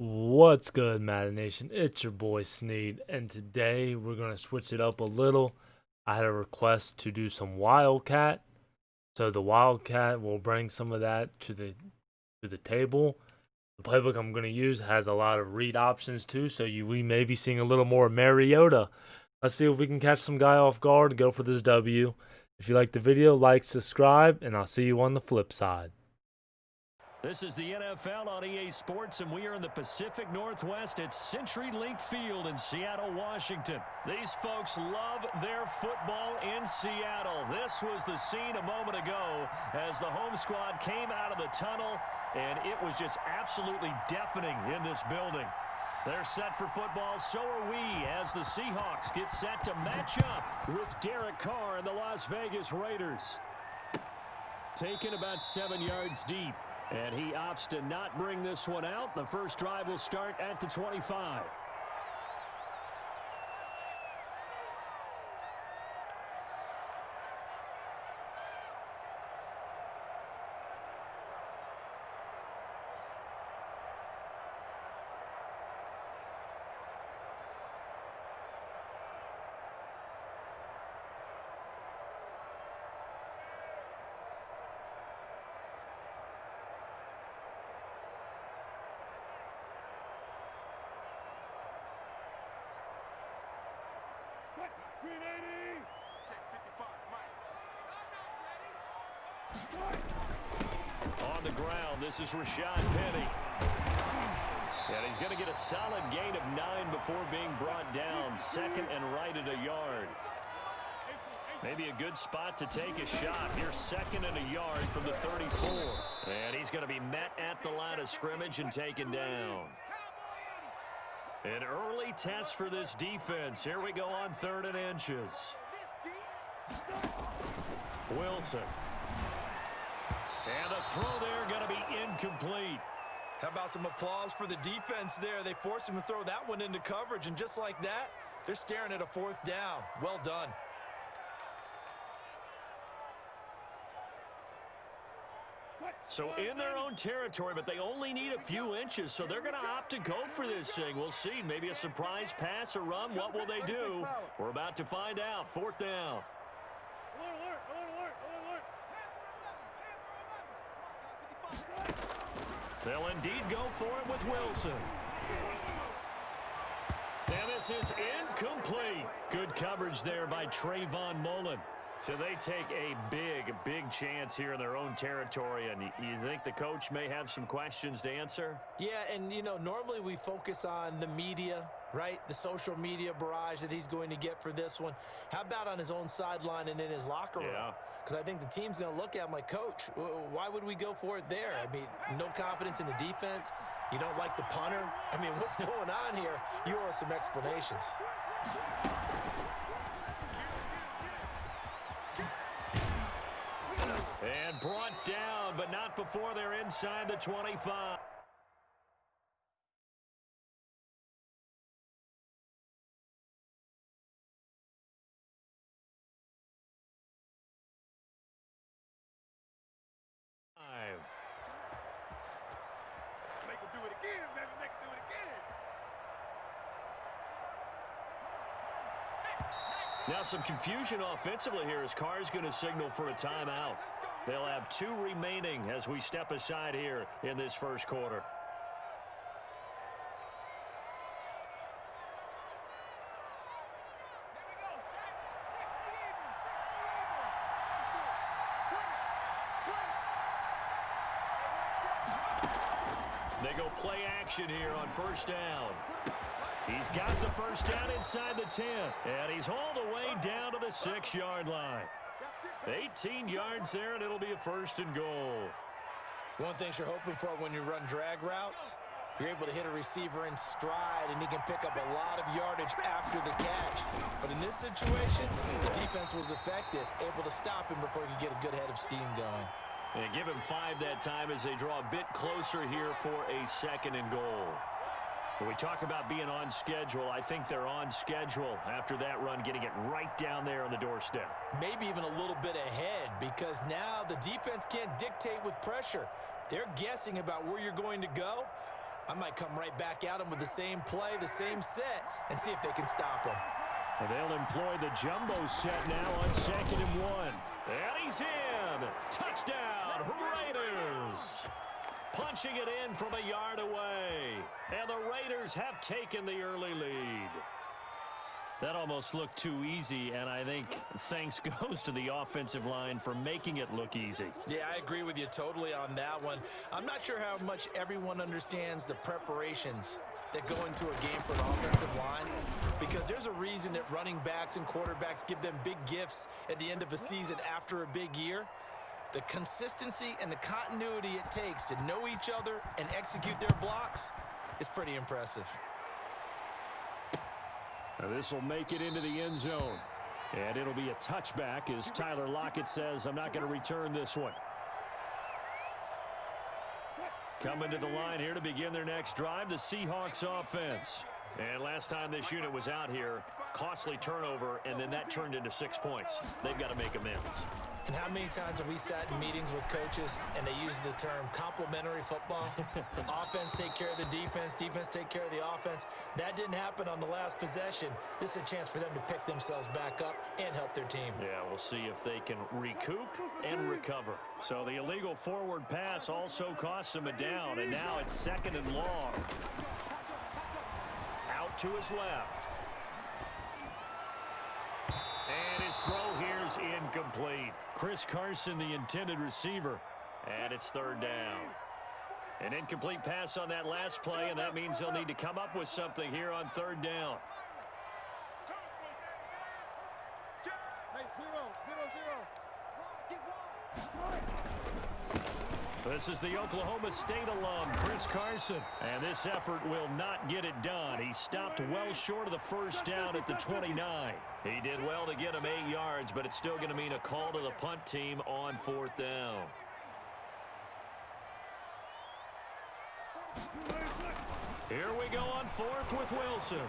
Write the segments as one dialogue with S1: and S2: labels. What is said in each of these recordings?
S1: What's good, Madden Nation? It's your boy Sneed, and today we're gonna switch it up a little. I had a request to do some Wildcat, so the Wildcat will bring some of that to the table. The playbook I'm gonna use has a lot of read options too, so we may be seeing a little more Mariota. Let's see if we can catch some guy off guard and go for this W. If you like the video, like, subscribe, and I'll see you on the flip side.
S2: This is the NFL on EA Sports, and we are in the Pacific Northwest at CenturyLink Field in Seattle, Washington. These folks love their football in Seattle. This was the scene a moment ago as the home squad came out of the tunnel, and it was just absolutely deafening in this building. They're set for football, so are we, as the Seahawks get set to match up with Derek Carr and the Las Vegas Raiders. Taken about 7 yards deep. And he opts to not bring this one out. The first drive will start at the 25. On the ground, this is Rashad Penny. And he's going to get a solid gain of 9 before being brought down. Second and right at a yard. Maybe a good spot to take a shot. Here, second and a yard from the 34. And he's going to be met at the line of scrimmage and taken down. An early test for this defense. Here we go on 3rd and inches. Wilson. And the throw there going to be incomplete.
S3: How about some applause for the defense there? They forced him to throw that one into coverage, and just like that, they're staring at a 4th down. Well done.
S2: So in their own territory, but they only need a few inches, so they're going to opt to go for this thing. We'll see. Maybe a surprise pass or run. What will they do? We're about to find out. 4th down. They'll indeed go for it with Wilson. And this is incomplete. Good coverage there by Trayvon Mullen. So they take a big chance here in their own territory, and you think the coach may have some questions to answer?
S3: Yeah, and, you know, normally we focus on the media, right? The social media barrage that he's going to get for this one. How about on his own sideline and in his locker room?
S2: Yeah.
S3: Because I think the team's going to look at him like, Coach, why would we go for it there? I mean, no confidence in the defense. You don't like the punter. I mean, what's going on here? You owe us some explanations.
S2: And brought down, but not before they're inside the 25.
S4: Make him do it again, baby. Make him do it again.
S2: Now some confusion offensively here as Carr's going to signal for a timeout. They'll have 2 remaining as we step aside here in this first quarter. They go play action here on 1st down. He's got the first down inside the 10, and he's all the way down to the 6-yard line. 18 yards there, and it'll be a 1st and goal.
S3: One thing you're hoping for when you run drag routes, you're able to hit a receiver in stride, and he can pick up a lot of yardage after the catch. But in this situation, the defense was effective, able to stop him before he could get a good head of steam going.
S2: And give him 5 that time as they draw a bit closer here for a 2nd and goal. When we talk about being on schedule, I think they're on schedule after that run, getting it right down there on the doorstep.
S3: Maybe even a little bit ahead, because now the defense can't dictate with pressure. They're guessing about where you're going to go, I might come right back at them with the same play, the same set, and see if they can stop them.
S2: And they'll employ the jumbo set now on 2nd and 1. And he's in. Touchdown, Raiders. Punching it in from a yard away. And the Raiders have taken the early lead. That almost looked too easy, and I think thanks goes to the offensive line for making it look easy.
S3: Yeah, I agree with you totally on that one. I'm not sure how much everyone understands the preparations that go into a game for an offensive line, because there's a reason that running backs and quarterbacks give them big gifts at the end of a season after a big year. The consistency and the continuity it takes to know each other and execute their blocks is pretty impressive.
S2: Now this will make it into the end zone. And it'll be a touchback as Tyler Lockett says, I'm not going to return this one. Coming to the line here to begin their next drive, the Seahawks offense. And last time this unit was out here, costly turnover, and then that turned into 6 points. They've got to make amends.
S3: And how many times have we sat in meetings with coaches and they use the term complementary football? Offense take care of the defense, defense take care of the offense. That didn't happen on the last possession. This is a chance for them to pick themselves back up and help their team.
S2: Yeah, we'll see if they can recoup and recover. So the illegal forward pass also costs them a down, and now it's 2nd and long. Out to his left. And his throw here's incomplete. Chris Carson, the intended receiver. And it's 3rd down. An incomplete pass on that last play, and that means they'll need to come up with something here on 3rd down. This is the Oklahoma State alum, Chris Carson. And this effort will not get it done. He stopped well short of the 1st down at the 29. He did well to get him 8 yards, but it's still going to mean a call to the punt team on 4th down. Here we go on 4th with Wilson.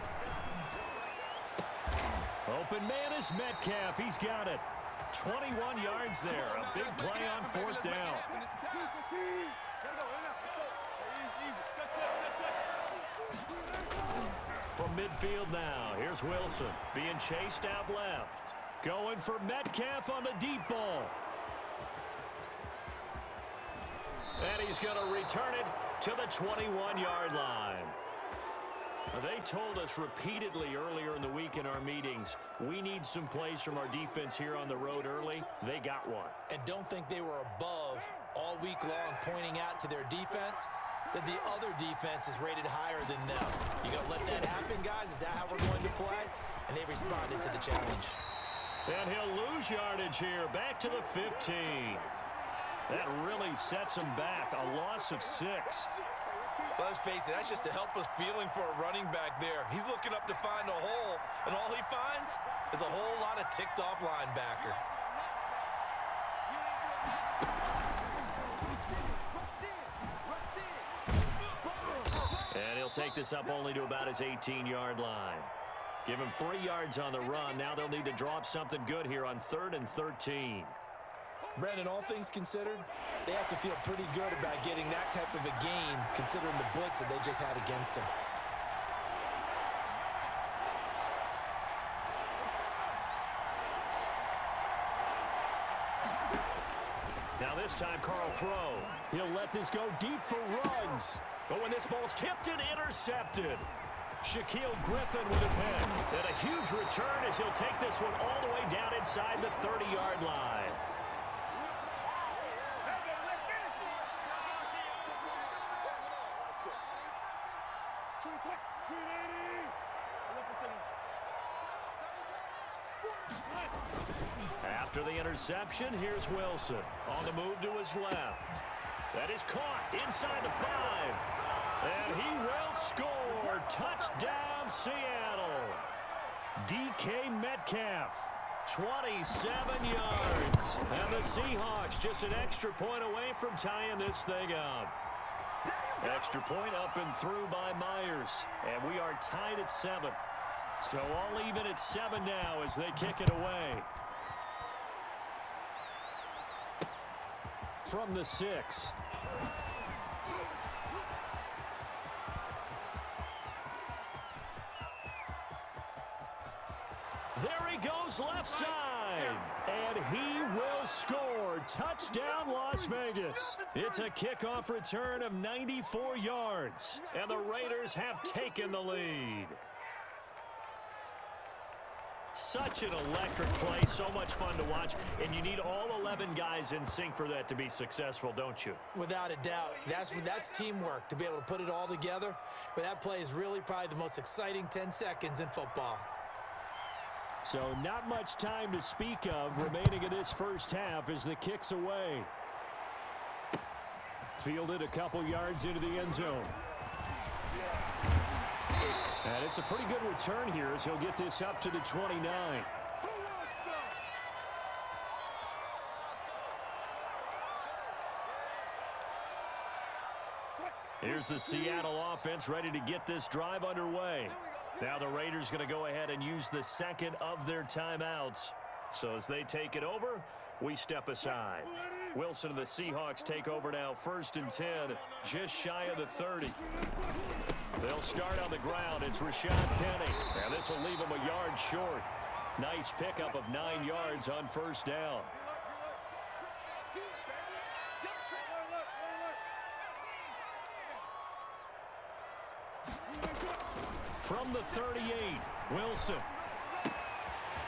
S2: Open man is Metcalf. He's got it. 21 yards there. A big play on 4th down. From midfield now, here's Wilson being chased out left. Going for Metcalf on the deep ball. And he's going to return it to the 21-yard line. They told us repeatedly earlier in the week in our meetings, we need some plays from our defense here on the road early. They got one.
S3: And don't think they were above all week long pointing out to their defense that the other defense is rated higher than them. You going to let that happen, guys? Is that how we're going to play? And they responded to the challenge.
S2: And he'll lose yardage here, back to the 15. That really sets him back, a loss of 6.
S3: Let's face it, that's just a helpless feeling for a running back there. He's looking up to find a hole, and all he finds is a whole lot of ticked-off linebacker.
S2: And he'll take this up only to about his 18-yard line. Give him 3 yards on the run. Now they'll need to drop something good here on 3rd and 13.
S3: Brandon, all things considered, they have to feel pretty good about getting that type of a gain considering the blitz that they just had against them.
S2: Now this time, Carl throw. He'll let this go deep for Ruggs. But when this ball's tipped and intercepted, Shaquille Griffin with a pick. And a huge return as he'll take this one all the way down inside the 30-yard line. After the interception, here's Wilson on the move to his left. That is caught inside the 5. And he will score. Touchdown, Seattle. DK Metcalf, 27 yards. And the Seahawks just an extra point away from tying this thing up. Extra point up and through by Myers. And we are tied at 7. So all even at 7 now as they kick it away. From the 6. There he goes left side. And he will score. Touchdown, Las Vegas. It's a kickoff return of 94 yards. And the Raiders have taken the lead. Such an electric play, so much fun to watch, and you need all 11 guys in sync for that to be successful, don't you?
S3: Without a doubt. That's teamwork, to be able to put it all together. But that play is really probably the most exciting 10 seconds in football.
S2: So not much time to speak of remaining in this first half as the kick's away. Fielded a couple yards into the end zone. And it's a pretty good return here as he'll get this up to the 29. Here's the Seattle offense ready to get this drive underway. Now the Raiders going to go ahead and use the second of their timeouts. So as they take it over, we step aside. Wilson and the Seahawks take over now, 1st and 10, just shy of the 30. They'll start on the ground. It's Rashad Penny. And this will leave him a yard short. Nice pickup of 9 yards on 1st down. From the 38, Wilson.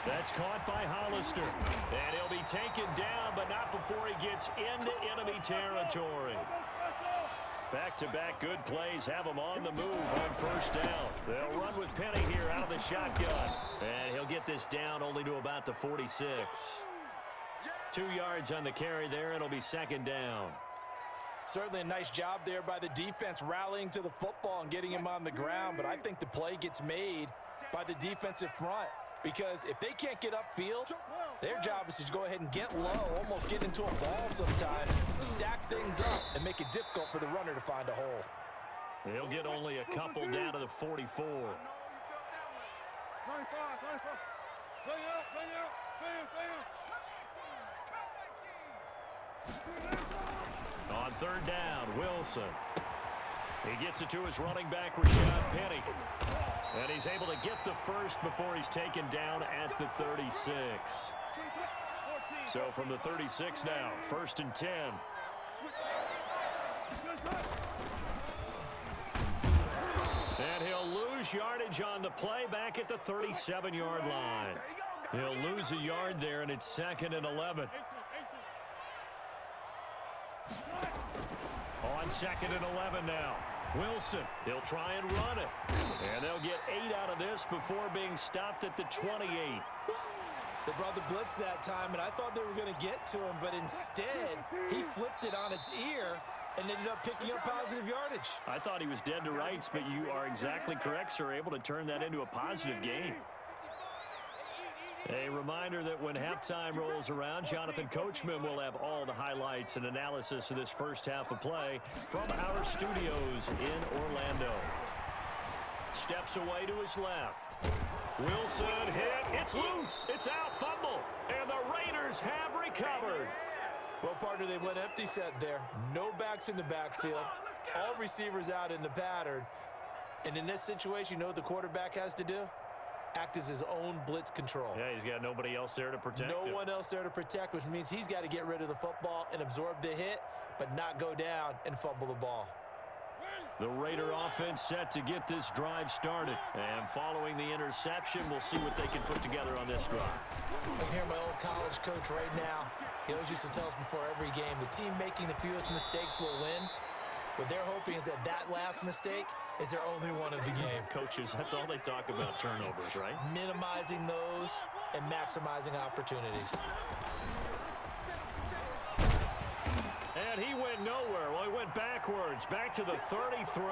S2: That's caught by Hollister. And he'll be taken down, but not before he gets into enemy territory. Back-to-back good plays have him on the move on 1st down. They'll run with Penny here out of the shotgun. And he'll get this down only to about the 46. 2 yards on the carry there. It'll be 2nd down.
S3: Certainly a nice job there by the defense rallying to the football and getting him on the ground. But I think the play gets made by the defensive front. Because if they can't get upfield, their job is to go ahead and get low, almost get into a ball sometimes, stack things up, and make it difficult for the runner to find a hole.
S2: He'll get only a couple down to the 44. On 3rd down, Wilson. He gets it to his running back, Rashad Penny. And he's able to get the first before he's taken down at the 36. So from the 36 now, 1st and 10. And he'll lose yardage on the play back at the 37-yard line. He'll lose a yard there, and it's 2nd and 11. On 2nd and 11 now. Wilson, he'll try and run it. And they'll get 8 out of this before being stopped at the 28.
S3: They brought the blitz that time, and I thought they were going to get to him, but instead, he flipped it on its ear and ended up picking up positive yardage.
S2: I thought he was dead to rights, but you are exactly correct, sir, able to turn that into a positive gain. A reminder that when halftime rolls around, Jonathan Coachman will have all the highlights and analysis of this first half of play from our studios in Orlando. Steps away to his left. Wilson hit. It's loose. It's out. Fumble. And the Raiders have recovered.
S3: Well, partner, they went empty set there. No backs in the backfield. All receivers out in the pattern. And in this situation, you know what the quarterback has to do? Act as his own blitz control.
S2: Yeah, he's got nobody else there to protect him.
S3: No one else there to protect, which means he's got to get rid of the football and absorb the hit, but not go down and fumble the ball.
S2: The Raider offense set to get this drive started. And following the interception, we'll see what they can put together on this drive.
S3: I can hear my old college coach right now. He always used to tell us before every game, the team making the fewest mistakes will win. What they're hoping is that last mistake is their only one of the game.
S2: Coaches, that's all they talk about, turnovers, right?
S3: Minimizing those and maximizing opportunities.
S2: And he went nowhere. Well, he went backwards, back to the 33.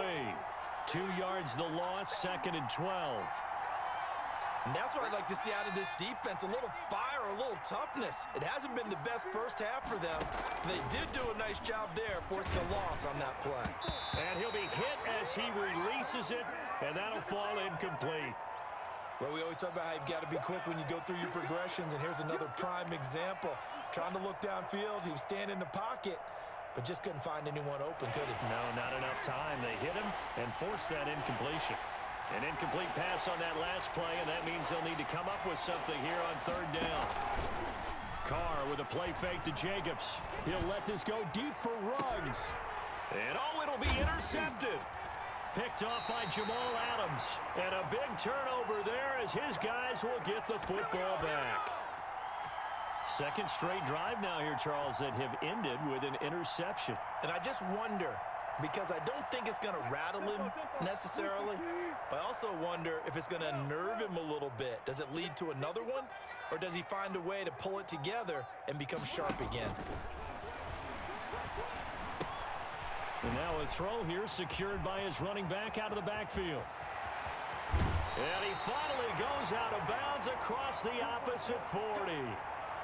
S2: 2 yards the loss, 2nd and 12.
S3: And that's what I'd like to see out of this defense, a little fire, a little toughness. It hasn't been the best first half for them. They did do a nice job there, forcing a loss on that play.
S2: And he'll be hit as he releases it, and that'll fall incomplete.
S3: Well, we always talk about how you've got to be quick when you go through your progressions, and here's another prime example. Trying to look downfield, he was standing in the pocket, but just couldn't find anyone open, could he?
S2: No, not enough time. They hit him and forced that incompletion. An incomplete pass on that last play, and that means they'll need to come up with something here on third down. Carr with a play fake to Jacobs. He'll let this go deep for Ruggs. And it'll be intercepted. Picked off by Jamal Adams. And a big turnover there as his guys will get the football back. Second straight drive now here, Charles, that have ended with an interception.
S3: And I just wonder, because I don't think it's going to rattle him necessarily, but I also wonder if it's going to unnerve him a little bit. Does it lead to another one, or does he find a way to pull it together and become sharp again?
S2: And now a throw here secured by his running back out of the backfield. And he finally goes out of bounds across the opposite 40.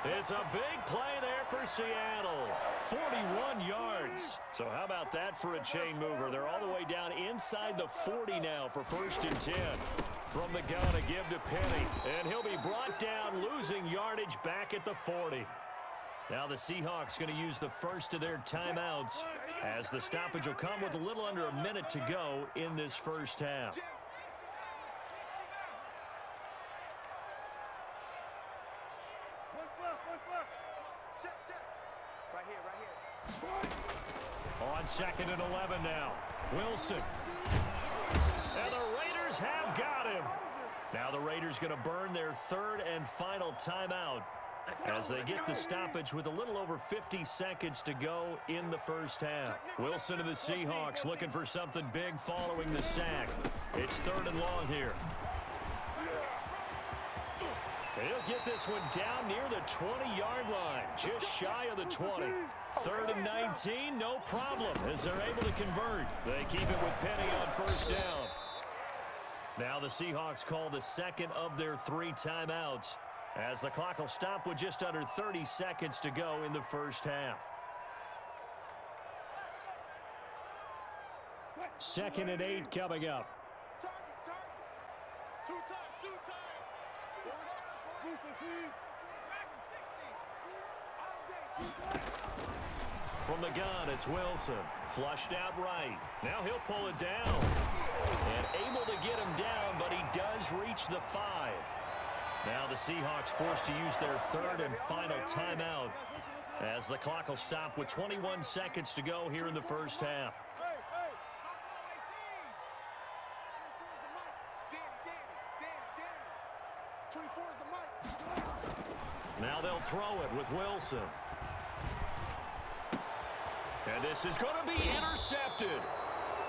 S2: It's a big play there for Seattle. 41 yards. So how about that for a chain mover? They're all the way down inside the 40 now for 1st and 10. From the gun, a give to Penny. And he'll be brought down, losing yardage back at the 40. Now the Seahawks going to use the first of their timeouts as the stoppage will come with a little under a minute to go in this first half. On 2nd and 11 now. Wilson. And the Raiders have got him. Now the Raiders going to burn their 3rd and final timeout as they get the stoppage with a little over 50 seconds to go in the first half. Wilson and the Seahawks looking for something big following the sack. It's 3rd and long here. He'll get this one down near the 20-yard line, just shy of the 20. 3rd and 19, no problem, as they're able to convert. They keep it with Penny on 1st down. Now the Seahawks call the 2nd of their 3 timeouts, as the clock will stop with just under 30 seconds to go in the first half. 2nd and 8 coming up. From the gun, it's Wilson. Flushed out right. Now he'll pull it down. And able to get him down, but he does reach the 5. Now the Seahawks forced to use their 3rd and final timeout as the clock will stop with 21 seconds to go here in the first half. Now they'll throw it with Wilson. And this is going to be intercepted.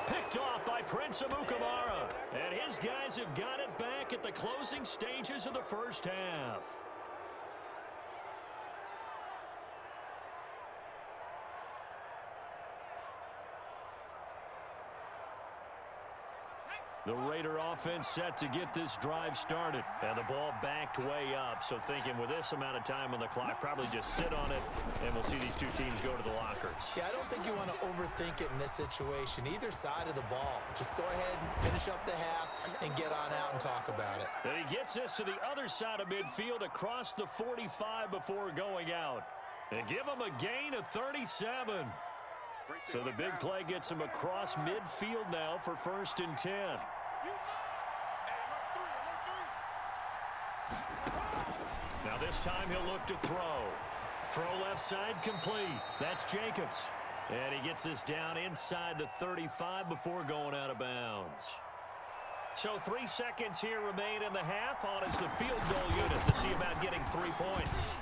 S2: Picked off by Prince Amukamara. And his guys have got it back at the closing stages of the first half. The Raider offense set to get this drive started. And the ball backed way up. So thinking with this amount of time on the clock, probably just sit on it, and we'll see these two teams go to the lockers.
S3: Yeah, I don't think you want to overthink it in this situation. Either side of the ball. Just go ahead and finish up the half and get on out and talk about it.
S2: And he gets this to the other side of midfield across the 45 before going out. And give him a gain of 37. So the big play gets him across midfield now for 1st and 10. Now this time he'll look to throw. Throw left side complete. That's Jacobs. And he gets this down inside the 35 before going out of bounds. So 3 seconds here remain in the half. On is the field goal unit to see about getting 3 points.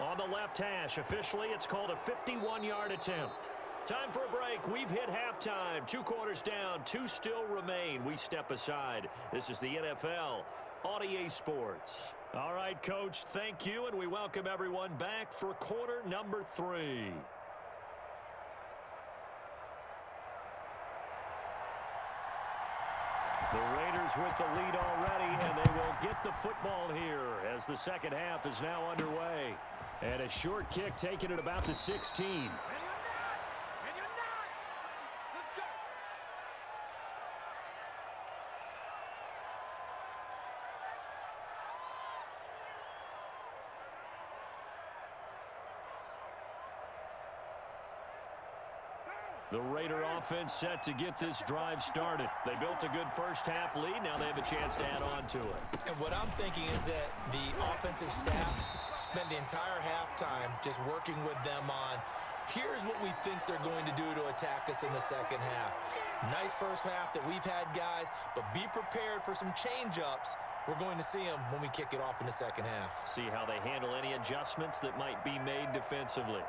S2: On the left hash, officially it's called a 51-yard attempt. Time for a break. We've hit halftime. 2 quarters down. 2 still remain. We step aside. This is the NFL on EA Sports. All right, Coach, thank you, and we welcome everyone back for quarter number 3. The Raiders with the lead already, and they will get the football here as the second half is now underway. And a short kick taken at about the 16. The Raider offense set to get this drive started. They built a good first-half lead. Now they have a chance to add on to it.
S3: And what I'm thinking is that the offensive staff spent the entire halftime just working with them on, here's what we think they're going to do to attack us in the second half. Nice first half that we've had, guys, but be prepared for some change-ups. We're going to see them when we kick it off in the second half.
S2: See how they handle any adjustments that might be made defensively.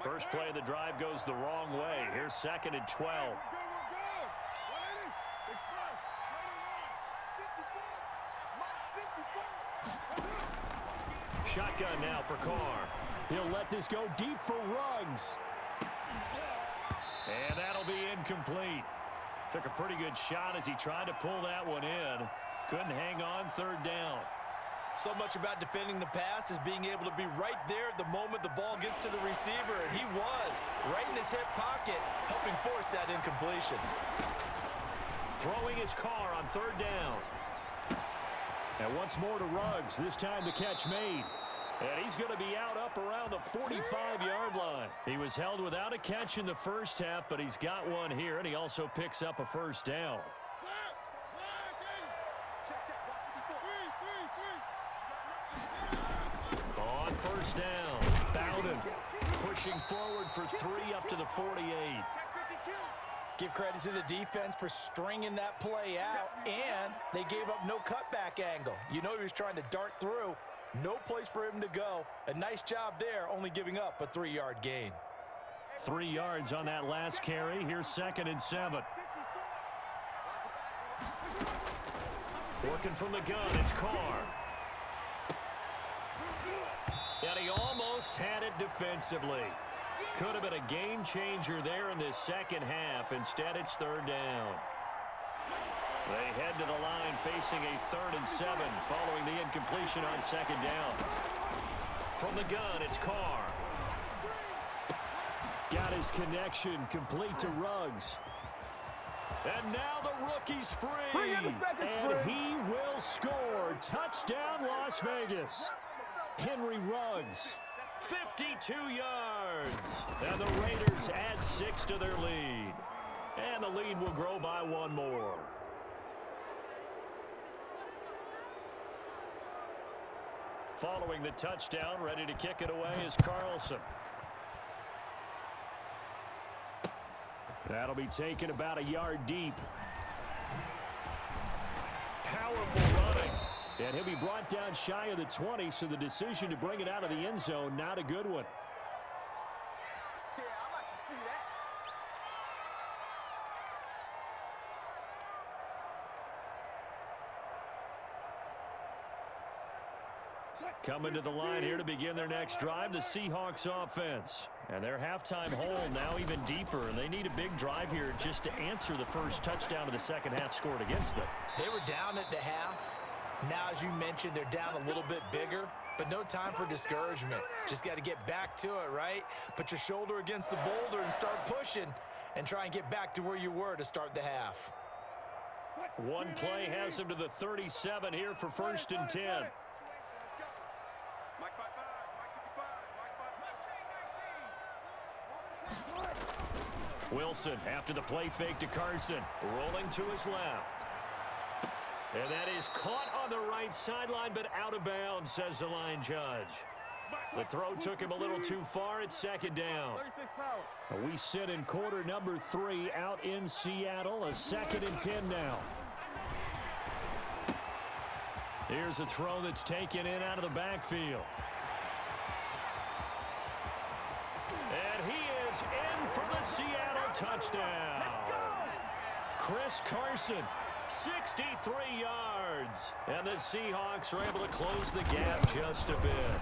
S2: First play of the drive goes the wrong way. Here's 2nd and 12. Shotgun now for Carr. He'll let this go deep for Ruggs. And that'll be incomplete. Took a pretty good shot as he tried to pull that one in. Couldn't hang on 3rd down.
S3: So much about defending the pass is being able to be right there at the moment the ball gets to the receiver, and he was right in his hip pocket, helping force that incompletion.
S2: Throwing his Carr on 3rd down. And once more to Ruggs, this time the catch made. And he's going to be out up around the 45-yard line. He was held without a catch in the first half, but he's got one here, and he also picks up a first down. On first down, Bowden pushing forward for 3 up to the 48.
S3: Give credit to the defense for stringing that play out, and they gave up no cutback angle. You know he was trying to dart through. No place for him to go. A nice job there, only giving up a 3-yard gain.
S2: 3 yards on that last carry. Here's 2nd and 7. Working from the gun, it's Carr. And he almost had it defensively. Could have been a game changer there in this second half. Instead, it's 3rd down. They head to the line facing a 3rd and 7 following the incompletion on 2nd down. From the gun, it's Carr. Got his connection complete to Ruggs. And now the rookie's free. And he will score. Touchdown, Las Vegas. Henry Ruggs, 52 yards. And the Raiders add 6 to their lead. And the lead will grow by 1 more. Following the touchdown, ready to kick it away is Carlson. That'll be taken about a yard deep. Powerful running. And he'll be brought down shy of the 20, so the decision to bring it out of the end zone, not a good one. Coming to the line here to begin their next drive, the Seahawks offense. And their halftime hole now even deeper, and they need a big drive here just to answer the first touchdown of the second half scored against them.
S3: They were down at the half. Now, as you mentioned, they're down a little bit bigger, but no time for discouragement. Just got to get back to it, right? Put your shoulder against the boulder and start pushing and try and get back to where you were to start the half.
S2: One play has them to the 37 here for 1st and 10. Wilson after the play fake to Carson, rolling to his left. And that is caught on the right sideline, but out of bounds, says the line judge. The throw took him a little too far at 2nd down. We sit in quarter number 3 out in Seattle, a 2nd and 10 now. Here's a throw that's taken in out of the backfield. And he is in for the Seattle touchdown. Chris Carson, 63 yards. And the Seahawks are able to close the gap just a bit.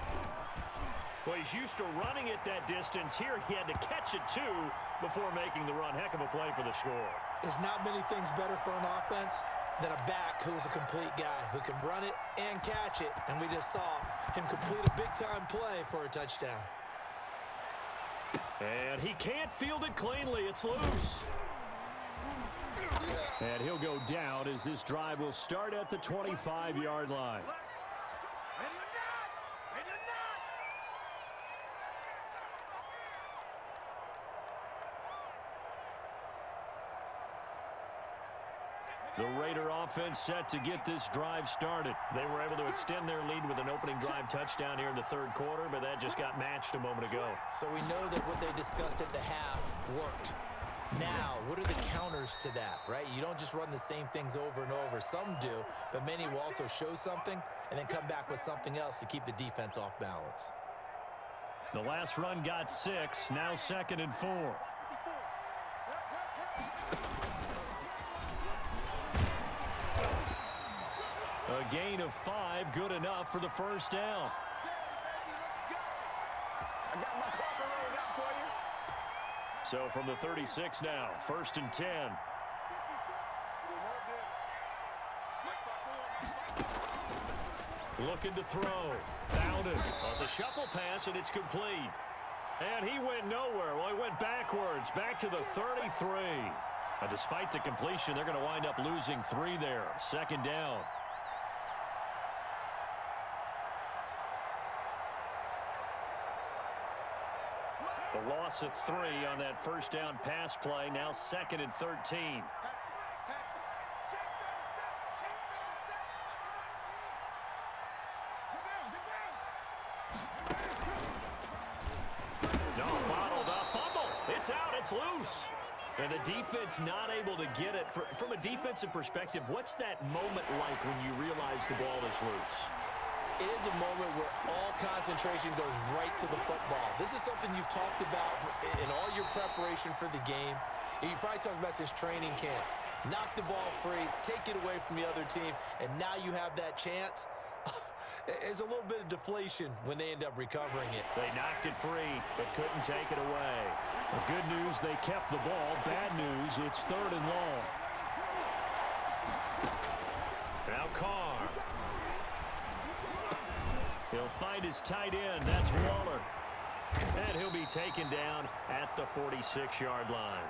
S2: Well, he's used to running it that distance. Here he had to catch it, too, before making the run. Heck of a play for the score.
S3: There's not many things better for an offense than a back who's a complete guy who can run it and catch it. And we just saw him complete a big-time play for a touchdown.
S2: And he can't field it cleanly. It's loose. And he'll go down as this drive will start at the 25-yard line. The Raider offense set to get this drive started. They were able to extend their lead with an opening drive touchdown here in the third quarter, but that just got matched a moment ago.
S3: So we know that what they discussed at the half worked. Now, what are the counters to that, right? You don't just run the same things over and over. Some do, but many will also show something and then come back with something else to keep the defense off balance.
S2: The last run got 6, now 2nd and 4. A gain of 5, good enough for the first down.
S4: I got my coffee rolled out for you.
S2: So from the 36 now, 1st and 10. Looking to throw. Found it. Well, it's a shuffle pass, and it's complete. And he went nowhere. Well, he went backwards, back to the 33. Despite the completion, they're going to wind up losing 3 there. 2nd down. The loss of 3 on that first down pass play. Now 2nd and 13. No, bottled up. Fumble. It's out. It's loose. And the defense not able to get it. From a defensive perspective, what's that moment like when you realize the ball is loose?
S3: It is a moment where all concentration goes right to the football. This is something you've talked about in all your preparation for the game. You probably talked about since training camp. Knock the ball free, take it away from the other team, and now you have that chance. There's a little bit of deflation when they end up recovering it.
S2: They knocked it free, but couldn't take it away. The good news, they kept the ball. Bad news, it's 3rd and long. Now Carr. He'll find his tight end. That's Waller. And he'll be taken down at the 46-yard line.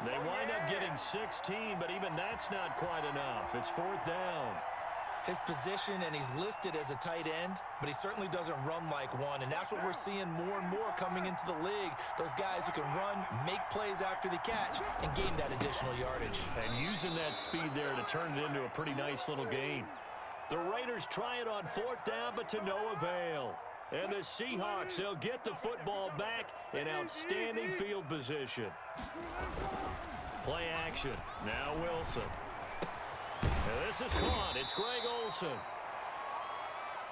S2: They wind up getting 16, but even that's not quite enough. It's 4th down.
S3: His position, and he's listed as a tight end, but he certainly doesn't run like one, and that's what we're seeing more and more coming into the league. Those guys who can run, make plays after the catch, and gain that additional yardage.
S2: And using that speed there to turn it into a pretty nice little gain. The Raiders try it on 4th down, but to no avail. And the Seahawks, they'll get the football back in outstanding field position. Play action. Now Wilson. And this is caught. It's Greg Olsen.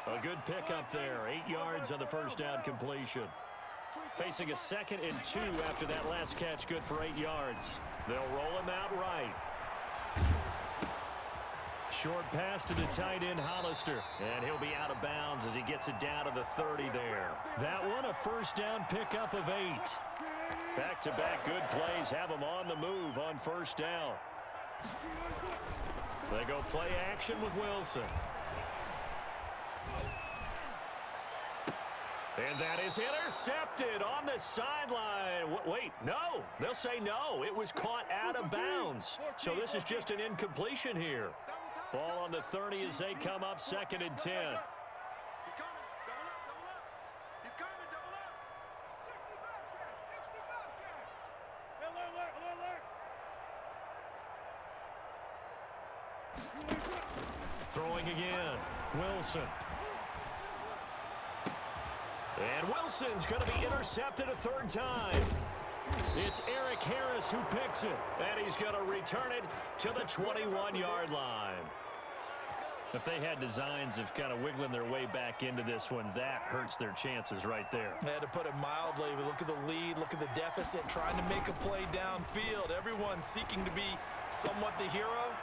S2: A good pickup there. 8 yards on the first down completion. Facing a 2nd and 2 after that last catch, good for 8 yards. They'll roll him out right. Short pass to the tight end, Hollister. And he'll be out of bounds as he gets it down to the 30 there. That one, a first down pickup of 8. Back-to-back good plays have them on the move on first down. They go play action with Wilson. And that is intercepted on the sideline. Wait, no. They'll say no. It was caught out of bounds. So this is just an incompletion here. Ball on the 30 as they come up 2nd and 10.
S4: He's coming. Double up. Double up. He's coming. Double up. 65, Jack. 65, Jack. Alert, alert, alert.
S2: Throwing again. Wilson. And Wilson's going to be intercepted a 3rd time. It's Eric Harris who picks it. And he's going to return it to the 21-yard line. If they had designs of kind of wiggling their way back into this one, that hurts their chances right there.
S3: They had to put it mildly. We look at the lead, look at the deficit, trying to make a play downfield. Everyone seeking to be somewhat the hero.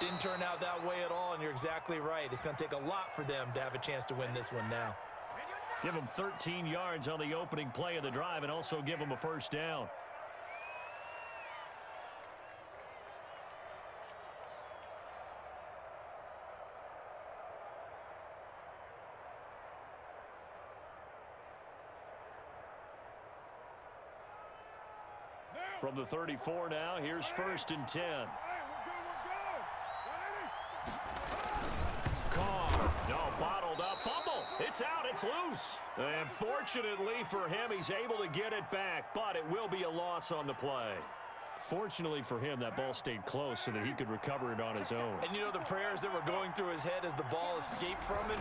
S3: Didn't turn out that way at all, and you're exactly right. It's going to take a lot for them to have a chance to win this one now.
S2: Give them 13 yards on the opening play of the drive and also give them a first down. From the 34 now, here's 1st and 10. Carr, no, bottled up, fumble. It's out, it's loose. And fortunately for him, he's able to get it back, but it will be a loss on the play. Fortunately for him, that ball stayed close so that he could recover it on his own.
S3: And you know the prayers that were going through his head as the ball escaped from him?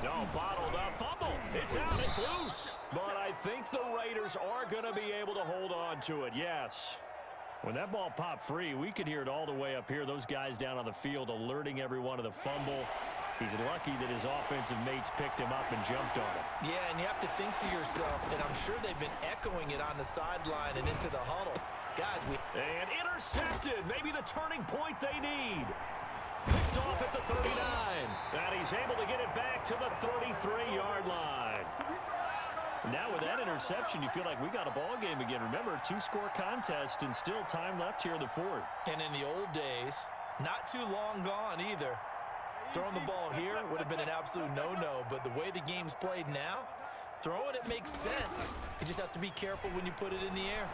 S2: No, bottled up fumble. It's out. It's loose. But I think the Raiders are going to be able to hold on to it, yes. When that ball popped free, we could hear it all the way up here. Those guys down on the field alerting everyone of the fumble. He's lucky that his offensive mates picked him up and jumped on it.
S3: Yeah, and you have to think to yourself, and I'm sure they've been echoing it on the sideline and into the huddle. Guys,
S2: And intercepted. Maybe the turning point they need. Picked off at the 39. And he's able to get it back to the 33-yard line. Now with that interception, you feel like we got a ball game again. Remember, 2-score contest and still time left here in the fourth.
S3: And in the old days, not too long gone either. Throwing the ball here would have been an absolute no-no, but the way the game's played now, throwing it makes sense. You just have to be careful when you put it in the air.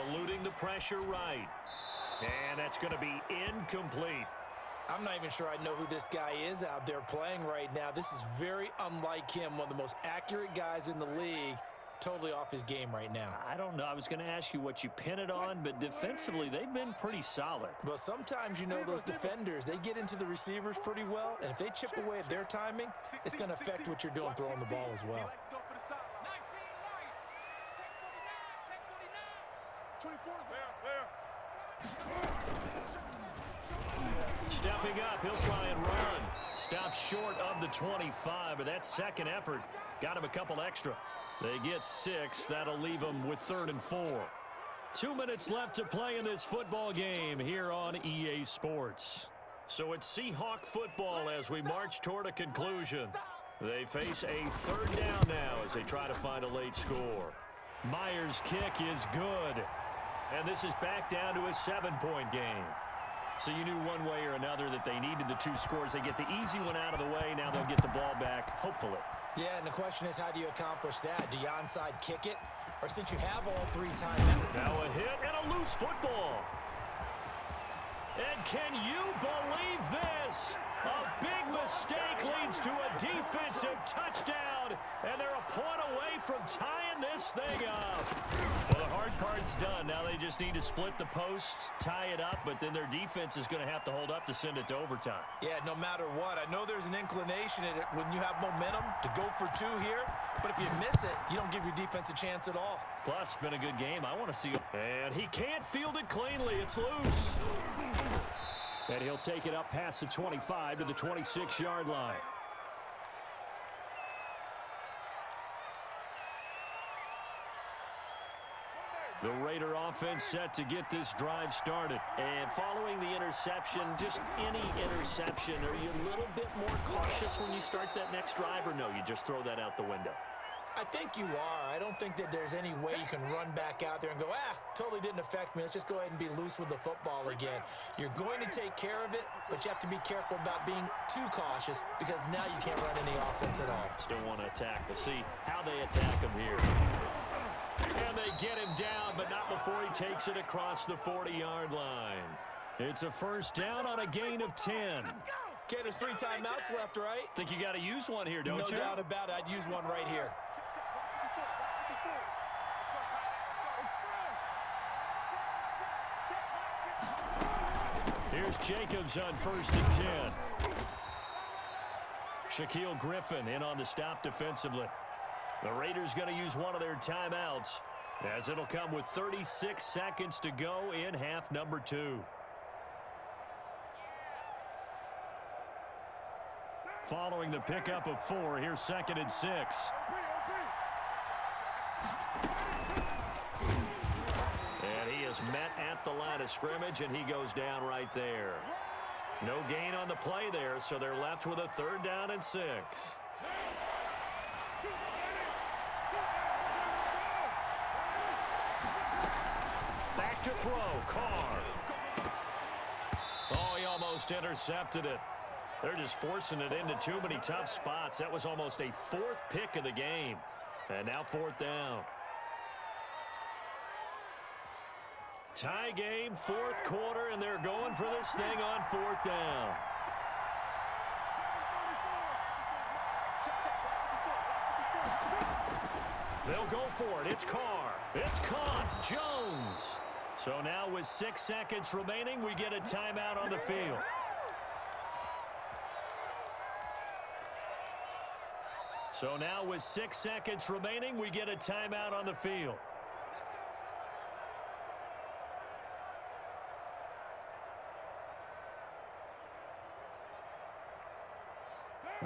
S2: Eluding the pressure right. And that's going to be incomplete.
S3: I'm not even sure I know who this guy is out there playing right now. This is very unlike him, one of the most accurate guys in the league. Totally off his game right now.
S2: I don't know. I was going to ask you what you pin it on, but defensively, they've been pretty solid.
S3: But sometimes, you know, those defenders, they get into the receivers pretty well, and if they chip away at their timing, it's going to affect what you're doing throwing the ball as well.
S2: Stepping up, he'll try and run. Stops short of the 25, but that second effort got him a couple extra. They get 6. That'll leave them with 3rd and 4. 2 minutes left to play in this football game here on EA Sports. So it's Seahawk football as we march toward a conclusion. They face a 3rd down now as they try to find a late score. Myers' kick is good. And this is back down to a 7-point game. So you knew one way or another that they needed the 2 scores. They get the easy one out of the way. Now they'll get the ball back, hopefully.
S3: Yeah, and the question is, how do you accomplish that? Do you onside kick it? Or since you have all 3 timeouts?
S2: Now a hit and a loose football. And can you believe this? A big mistake leads to a defensive touchdown, and they're a point away from tying this thing up. Well, the hard part's done. Now they just need to split the post, tie it up, but then their defense is going to have to hold up to send it to overtime.
S3: Yeah, no matter what. I know there's an inclination in it when you have momentum to go for 2 here, but if you miss it, you don't give your defense a chance at all.
S2: Plus, been a good game. I want to see it. And he can't field it cleanly. It's loose. And he'll take it up past the 25 to the 26-yard line. The Raider offense set to get this drive started. And following the interception, just any interception, are you a little bit more cautious when you start that next drive, or no, you just throw that out the window?
S3: I think you are. I don't think that there's any way you can run back out there and go, totally didn't affect me. Let's just go ahead and be loose with the football again. You're going to take care of it, but you have to be careful about being too cautious because now you can't run any offense at all.
S2: Still want to attack. We'll see how they attack him here. And they get him down, but not before he takes it across the 40-yard line. It's a 1st down on a gain of 10.
S3: Okay, there's 3 timeouts left, right?
S2: Think you got to use one here, don't you?
S3: No doubt about it. I'd use one right here.
S2: Here's Jacobs on 1st and 10. Shaquille Griffin in on the stop defensively. The Raiders going to use one of their timeouts as it'll come with 36 seconds to go in half number 2. Following the pickup of 4, here's 2nd and 6. And he is met at the line of scrimmage, and he goes down right there. No gain on the play there, so they're left with a 3rd down and 6. Back to throw, Carr. Oh, he almost intercepted it. They're just forcing it into too many tough spots. That was almost a 4th pick of the game. And now 4th down. Tie game, 4th quarter, and they're going for this thing on 4th down. They'll go for it. It's Carr. It's caught. Jones. So now with 6 seconds remaining, we get a timeout on the field. So now with 6 seconds remaining, we get a timeout on the field.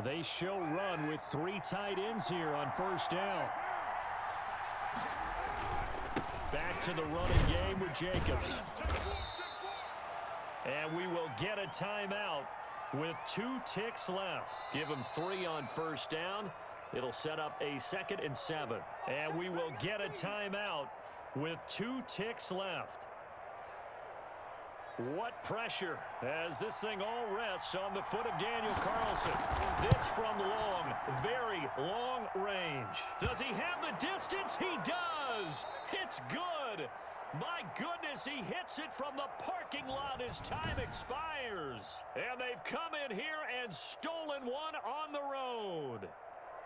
S2: They show run with 3 tight ends here on first down. Back to the running game with Jacobs. And we will get a timeout with 2 ticks left. Give him 3 on first down. It'll set up a 2nd and 7. And we will get a timeout with 2 ticks left. What pressure as this thing all rests on the foot of Daniel Carlson. This from long, very long range. Does he have the distance? He does. It's good. My goodness, he hits it from the parking lot as time expires. And they've come in here and stolen one on the